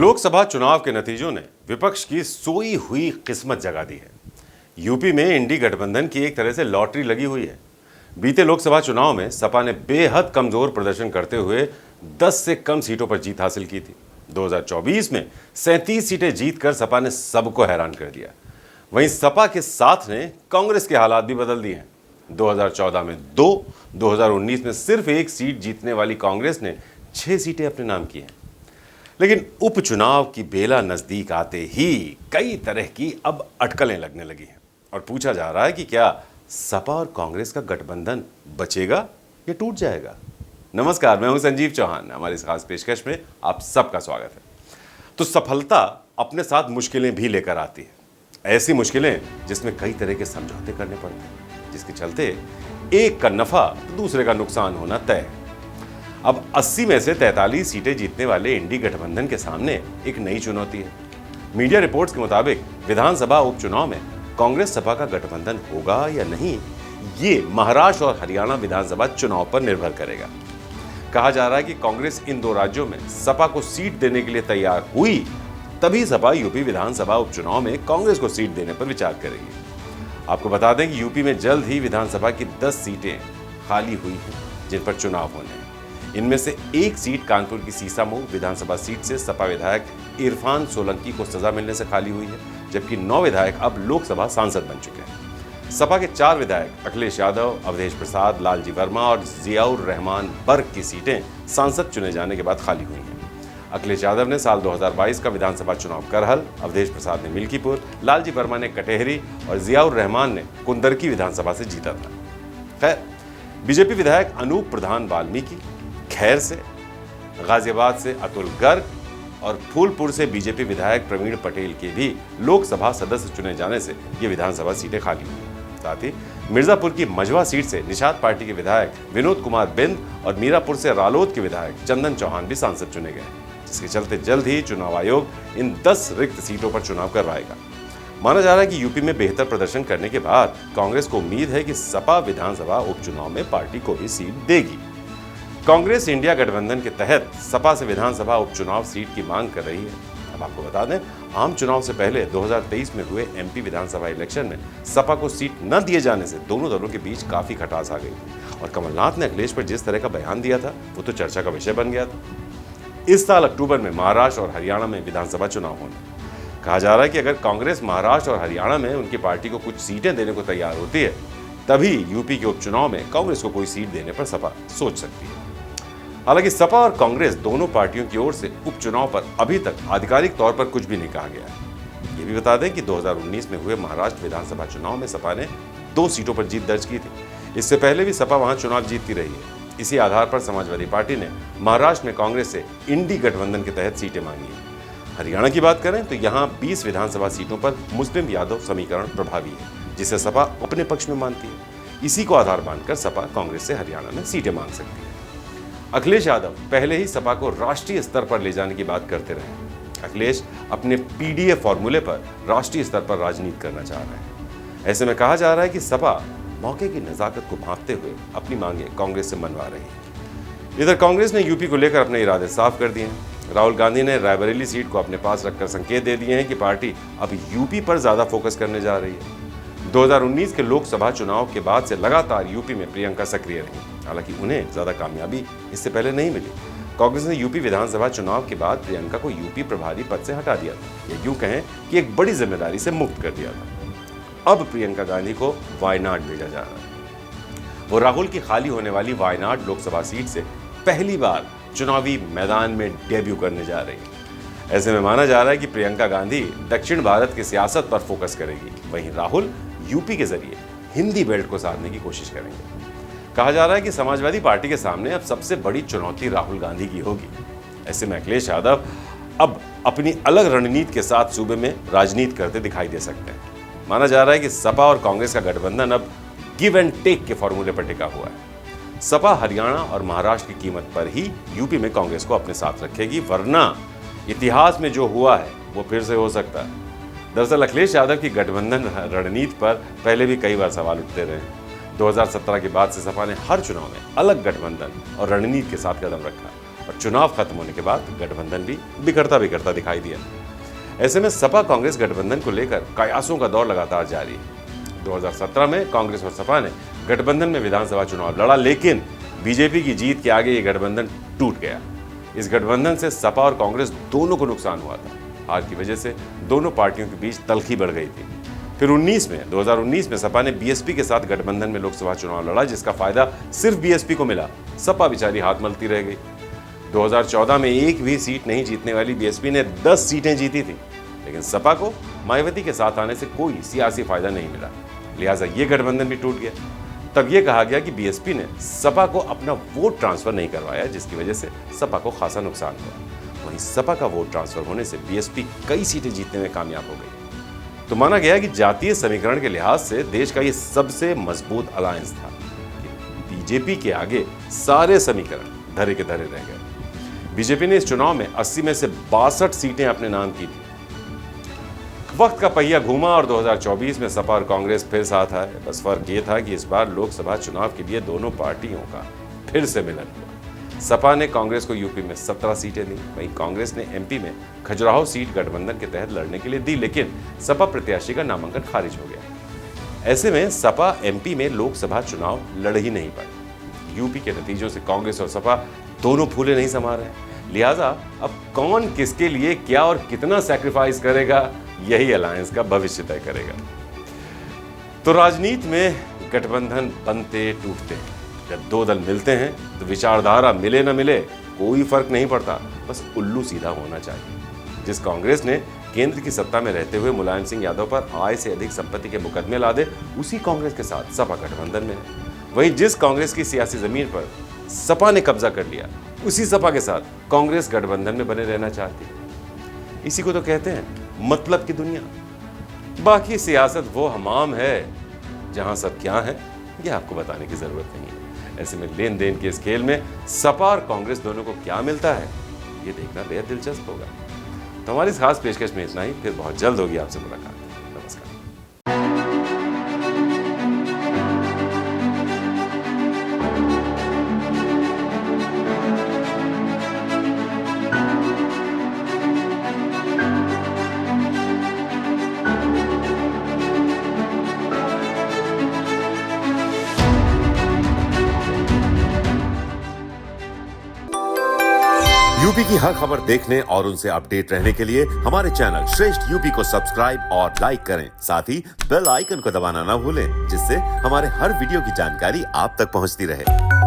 लोकसभा चुनाव के नतीजों ने विपक्ष की सोई हुई किस्मत जगा दी है। यूपी में इंडी गठबंधन की एक तरह से लॉटरी लगी हुई है। बीते लोकसभा चुनाव में सपा ने बेहद कमजोर प्रदर्शन करते हुए 10 से कम सीटों पर जीत हासिल की थी। 2024 में 37 सीटें जीतकर सपा ने सबको हैरान कर दिया। वहीं सपा के साथ ने कांग्रेस के हालात भी बदल दिए हैं। 2014 में 2, 2019 में सिर्फ 1 सीट जीतने वाली कांग्रेस ने 6 सीटें अपने नाम की हैं। लेकिन उपचुनाव की बेला नजदीक आते ही कई तरह की अब अटकलें लगने लगी हैं और पूछा जा रहा है कि क्या सपा और कांग्रेस का गठबंधन बचेगा या टूट जाएगा। नमस्कार, मैं हूं संजीव चौहान। हमारी इस खास पेशकश में आप सबका स्वागत है। तो सफलता अपने साथ मुश्किलें भी लेकर आती है, ऐसी मुश्किलें जिसमें कई तरह के समझौते करने पड़ते हैं, जिसके चलते एक का नफा तो दूसरे का नुकसान होना तय है। अब 80 में से 43 सीटें जीतने वाले इंडी गठबंधन के सामने एक नई चुनौती है। मीडिया रिपोर्ट्स के मुताबिक विधानसभा उपचुनाव में कांग्रेस सपा का गठबंधन होगा या नहीं, ये महाराष्ट्र और हरियाणा विधानसभा चुनाव पर निर्भर करेगा। कहा जा रहा है कि कांग्रेस इन 2 राज्यों में सपा को सीट देने के लिए तैयार हुई तभी सपा यूपी विधानसभा उपचुनाव में कांग्रेस को सीट देने पर विचार करेगी। आपको बता दें कि यूपी में जल्द ही विधानसभा की 10 सीटें खाली हुई हैं जिन पर चुनाव होने हैं। इनमें से 1 सीट कानपुर की सीसामऊ विधानसभा सीट से सपा विधायक इरफान सोलंकी को सजा मिलने से खाली हुई है, जबकि 9 विधायक अब लोकसभा सांसद बन चुके हैं। सपा के 4 विधायक अखिलेश यादव, अवधेश प्रसाद, लालजी वर्मा और जियाउर रहमान बर्ग की सीटें सांसद चुने जाने के बाद खाली हुई हैं। अखिलेश यादव ने साल 2022 का विधानसभा चुनाव करहल, अवधेश प्रसाद ने मिल्कीपुर, लालजी वर्मा ने कटेहरी और जियाउर रहमान ने कुंदरकी विधानसभा से जीता था। खैर, बीजेपी विधायक अनूप प्रधान वाल्मीकि, खैर से, गाजियाबाद से अतुल गर्ग और फूलपुर से बीजेपी विधायक प्रवीण पटेल के भी लोकसभा सदस्य चुने जाने से ये विधानसभा सीटें खाली हुई। साथ ही मिर्जापुर की मझवा सीट से निषाद पार्टी के विधायक विनोद कुमार बिंद और मीरापुर से रालोद के विधायक चंदन चौहान भी सांसद चुने गए, जिसके चलते जल्द ही चुनाव आयोग इन 10 रिक्त सीटों पर चुनाव करवाएगा। माना जा रहा है कि यूपी में बेहतर प्रदर्शन करने के बाद कांग्रेस को उम्मीद है कि सपा विधानसभा उपचुनाव में पार्टी को भी सीट देगी। कांग्रेस इंडिया गठबंधन के तहत सपा से विधानसभा उपचुनाव सीट की मांग कर रही है। अब आपको बता दें, आम चुनाव से पहले 2023 में हुए एमपी विधानसभा इलेक्शन में सपा को सीट न दिए जाने से दोनों दलों के बीच काफी खटास आ गई और कमलनाथ ने अखिलेश पर जिस तरह का बयान दिया था वो तो चर्चा का विषय बन गया था। इस साल अक्टूबर में महाराष्ट्र और हरियाणा में विधानसभा चुनाव होने। कहा जा रहा है कि अगर कांग्रेस महाराष्ट्र और हरियाणा में उनकी पार्टी को कुछ सीटें देने को तैयार होती है, तभी यूपी के उपचुनाव में कांग्रेस को कोई सीट देने पर सपा सोच सकती है। हालांकि सपा और कांग्रेस दोनों पार्टियों की ओर से उपचुनाव पर अभी तक आधिकारिक तौर पर कुछ भी नहीं कहा गया है। ये भी बता दें कि 2019 में हुए महाराष्ट्र विधानसभा चुनाव में सपा ने 2 सीटों पर जीत दर्ज की थी। इससे पहले भी सपा वहां चुनाव जीतती रही है। इसी आधार पर समाजवादी पार्टी ने महाराष्ट्र में कांग्रेस से इंडी गठबंधन के तहत सीटें मांगी हैं। हरियाणा की बात करें तो यहाँ 20 विधानसभा सीटों पर मुस्लिम यादव समीकरण प्रभावी है, जिसे सपा अपने पक्ष में मानती है। इसी को आधार मानकर सपा कांग्रेस से हरियाणा में सीटें मांग सकती है। अखिलेश यादव पहले ही सपा को राष्ट्रीय स्तर पर ले जाने की बात करते रहे। अखिलेश अपने पीडीए फॉर्मूले पर राष्ट्रीय स्तर पर राजनीति करना चाह रहे हैं। ऐसे में कहा जा रहा है कि सपा मौके की नजाकत को भांपते हुए अपनी मांगे कांग्रेस से मनवा रही है। इधर कांग्रेस ने यूपी को लेकर अपने इरादे साफ कर दिए हैं। राहुल गांधी ने रायबरेली सीट को अपने पास रखकर संकेत दे दिए हैं कि पार्टी अब यूपी पर ज्यादा फोकस करने जा रही है। 2019 के लोकसभा चुनाव के बाद से लगातार यूपी में प्रियंका सक्रिय रही। हालांकि उन्हें ज्यादा कामयाबी इससे पहले नहीं मिली। कांग्रेस ने यूपी विधानसभा चुनाव के बाद प्रियंका को यूपी प्रभारी पद से हटा दिया था, या यूं कहें कि एक बड़ी जिम्मेदारी से मुक्त कर दिया था। अब प्रियंका गांधी को वायनाड भेजा जा रहा है। वो राहुल की खाली होने वाली वायनाड लोकसभा सीट से पहली बार चुनावी मैदान में डेब्यू करने जा रही है। ऐसे में माना जा रहा है कि प्रियंका गांधी दक्षिण भारत की सियासत पर फोकस करेगी, वहीं राहुल यूपी के जरिए हिंदी बेल्ट को साधने की कोशिश करेंगे। कहा जा रहा है कि समाजवादी पार्टी के सामने अब सबसे बड़ी चुनौती राहुल गांधी की होगी। ऐसे में अखिलेश यादव अब अपनी अलग रणनीति के साथ सूबे में राजनीति करते दिखाई दे सकते हैं। माना जा रहा है कि सपा और कांग्रेस का गठबंधन अब गिव एंड टेक के फॉर्मूले पर टिका हुआ है। सपा हरियाणा और महाराष्ट्र की कीमत पर ही यूपी में कांग्रेस को अपने साथ रखेगी, वरना इतिहास में जो हुआ है वो फिर से हो सकता है। दरअसल अखिलेश यादव की गठबंधन रणनीति पर पहले भी कई बार सवाल उठते रहे। 2017 के बाद से सपा ने हर चुनाव में अलग गठबंधन और रणनीति के साथ कदम रखा और चुनाव खत्म होने के बाद गठबंधन भी बिखरता दिखाई दिया। ऐसे में सपा कांग्रेस गठबंधन को लेकर कयासों का दौर लगातार जारी है। 2017 में कांग्रेस और सपा ने गठबंधन में विधानसभा चुनाव लड़ा, लेकिन बीजेपी की जीत के आगे ये गठबंधन टूट गया। इस गठबंधन से सपा और कांग्रेस दोनों को नुकसान हुआ था। हार की वजह से दोनों पार्टियों के बीच तल्खी बढ़ गई थी। फिर 2019 में सपा ने बीएसपी के साथ गठबंधन में लोकसभा चुनाव लड़ा, जिसका फायदा सिर्फ बीएसपी को मिला। सपा बेचारी हाथ मलती रह गई। 2014 में एक भी सीट नहीं जीतने वाली बीएसपी ने 10 सीटें जीती थी, लेकिन सपा को मायावती के साथ आने से कोई सियासी फायदा नहीं मिला, लिहाजा ये गठबंधन भी टूट गया। तब यह कहा गया कि बीएसपी ने सपा को अपना वोट ट्रांसफर नहीं करवाया, जिसकी वजह से सपा को खासा नुकसान हुआ। वहीं सपा का वोट ट्रांसफर होने से बीएसपी कई सीटें जीतने में कामयाब हो गई। तो माना गया कि जातीय समीकरण के लिहाज से देश का ये सबसे मजबूत अलायंस था। बीजेपी के आगे सारे समीकरण धरे के धरे रह गए। बीजेपी ने इस चुनाव में 80 में से 62 सीटें अपने नाम की थी। वक्त का पहिया घूमा और 2024 में सपा और कांग्रेस फिर साथ आए। बस फर्क ये था कि इस बार लोकसभा चुनाव के लिए दोनों पार्टियों का फिर से मिलन हुआ। सपा ने कांग्रेस को यूपी में 17 सीटें दी, वहीं कांग्रेस ने एमपी में खजुराहो सीट गठबंधन के तहत लड़ने के लिए दी, लेकिन सपा प्रत्याशी का नामांकन खारिज हो गया। ऐसे में सपा एमपी में लोकसभा चुनाव लड़ ही नहीं पाई। यूपी के नतीजों से कांग्रेस और सपा दोनों फूले नहीं समा रहे, लिहाजा अब कौन किसके लिए क्या और कितना सैक्रिफाइस करेगा, यही अलायंस का भविष्य तय करेगा। तो राजनीति में गठबंधन बनते टूटते हैं। जब दो दल मिलते हैं तो विचारधारा मिले न मिले कोई फर्क नहीं पड़ता, बस उल्लू सीधा होना चाहिए। जिस कांग्रेस ने केंद्र की सत्ता में रहते हुए मुलायम सिंह यादव पर आय से अधिक संपत्ति के मुकदमे ला दे, उसी कांग्रेस के साथ सपा गठबंधन में है। वहीं जिस कांग्रेस की सियासी जमीन पर सपा ने कब्जा कर लिया, उसी सपा के साथ कांग्रेस गठबंधन में बने रहना चाहती है। इसी को तो कहते हैं मतलब की दुनिया। बाकी सियासत वो हमाम है जहां सब क्या है ये आपको बताने की जरूरत नहीं है। ऐसे में लेन देन के इस खेल में सपा और कांग्रेस दोनों को क्या मिलता है, ये देखना बेहद दिलचस्प होगा। तो हमारी इस खास पेशकश में इतना ही, फिर बहुत जल्द होगी आपसे मुलाकात। नमस्कार। यूपी की हर खबर देखने और उनसे अपडेट रहने के लिए हमारे चैनल श्रेष्ठ यूपी को सब्सक्राइब और लाइक करें। साथ ही बेल आइकन को दबाना ना भूलें, जिससे हमारे हर वीडियो की जानकारी आप तक पहुंचती रहे।